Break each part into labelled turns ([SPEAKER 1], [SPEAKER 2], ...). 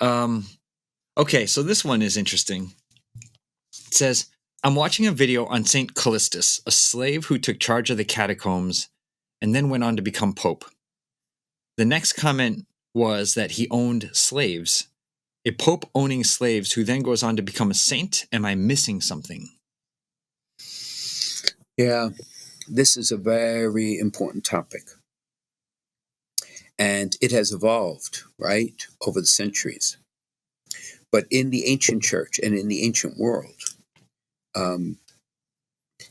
[SPEAKER 1] Um, okay, so this one is interesting. It says, I'm watching a video on Saint Callistus, a slave who took charge of the catacombs and then went on to become pope. The next comment was that he owned slaves. A pope owning slaves who then goes on to become a saint? Am I missing something?
[SPEAKER 2] Yeah, this is a very important topic. And it has evolved, right, over the centuries. But in the ancient church and in the ancient world,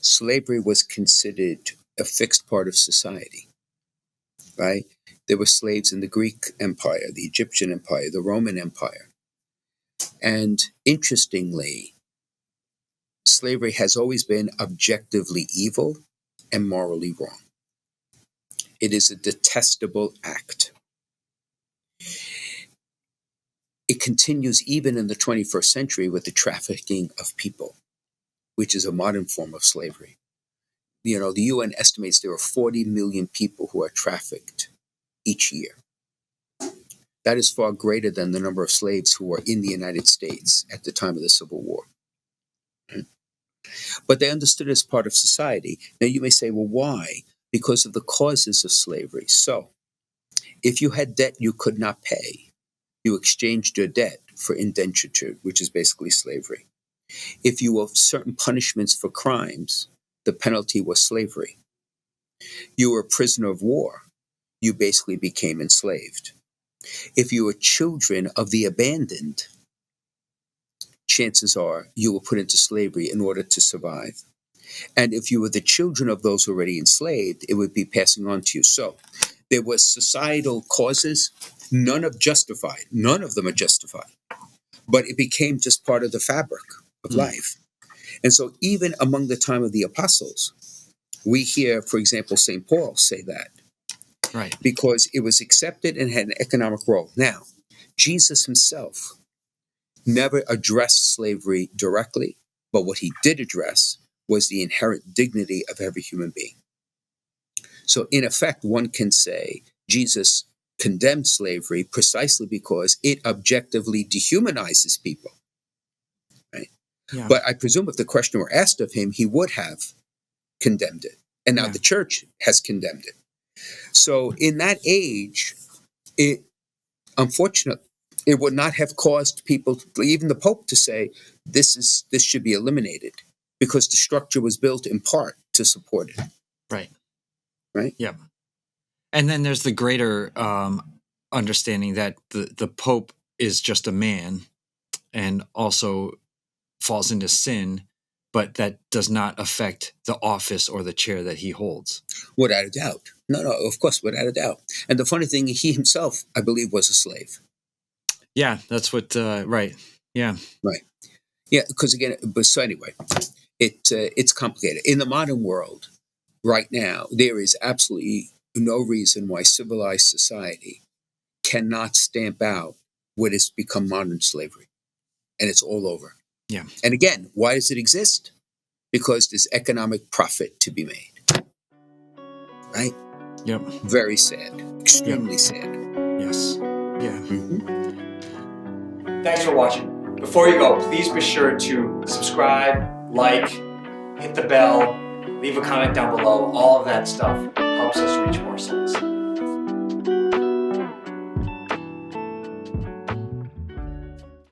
[SPEAKER 2] slavery was considered a fixed part of society, right? There were slaves in the Greek Empire, the Egyptian Empire, the Roman Empire. And interestingly, slavery has always been objectively evil and morally wrong. It is a detestable act. It continues even in the 21st century with the trafficking of people, which is a modern form of slavery. You know, the UN estimates there are 40 million people who are trafficked each year. That is far greater than the number of slaves who were in the United States at the time of the Civil War. But they understood it as part of society. Now you may say, well, why? Because of the causes of slavery. So, if you had debt you could not pay, you exchanged your debt for indenture, which is basically slavery. If you were certain punishments for crimes, the penalty was slavery. You were a prisoner of war, you basically became enslaved. If you were children of the abandoned, chances are you were put into slavery in order to survive. And if you were the children of those already enslaved, it would be passing on to you. So there was societal causes, none of them are justified, but it became just part of the fabric of life. And so even among the time of the apostles, we hear, for example, St. Paul say that.
[SPEAKER 1] Right.
[SPEAKER 2] Because it was accepted and had an economic role. Now, Jesus himself never addressed slavery directly, but what he did address was the inherent dignity of every human being. So in effect, one can say Jesus condemned slavery precisely because it objectively dehumanizes people. Right?
[SPEAKER 1] Yeah.
[SPEAKER 2] But I presume if the question were asked of him, he would have condemned it. And now the church has condemned it. So in that age, it unfortunately, it would not have caused people, even the Pope, to say this should be eliminated, because the structure was built in part to support it.
[SPEAKER 1] Right.
[SPEAKER 2] Right.
[SPEAKER 1] Yeah. And then there's the greater understanding that the Pope is just a man and also falls into sin, but that does not affect the office or the chair that he holds.
[SPEAKER 2] Without a doubt. No, of course, without a doubt. And the funny thing, he himself, I believe, was a slave.
[SPEAKER 1] Yeah, that's what, right. Yeah.
[SPEAKER 2] Right. Yeah, because again, but so anyway, it's complicated. In the modern world, right now, there is absolutely no reason why civilized society cannot stamp out what has become modern slavery. And it's all over.
[SPEAKER 1] Yeah.
[SPEAKER 2] And again, why does it exist? Because there's economic profit to be made. Right?
[SPEAKER 1] Yep.
[SPEAKER 2] Very sad. Extremely sad.
[SPEAKER 1] Yes. Yeah.
[SPEAKER 2] Mm-hmm.
[SPEAKER 1] Thanks for watching. Before you go, please be sure to subscribe, like, hit the bell, leave a comment down below. All of that stuff helps us reach more souls.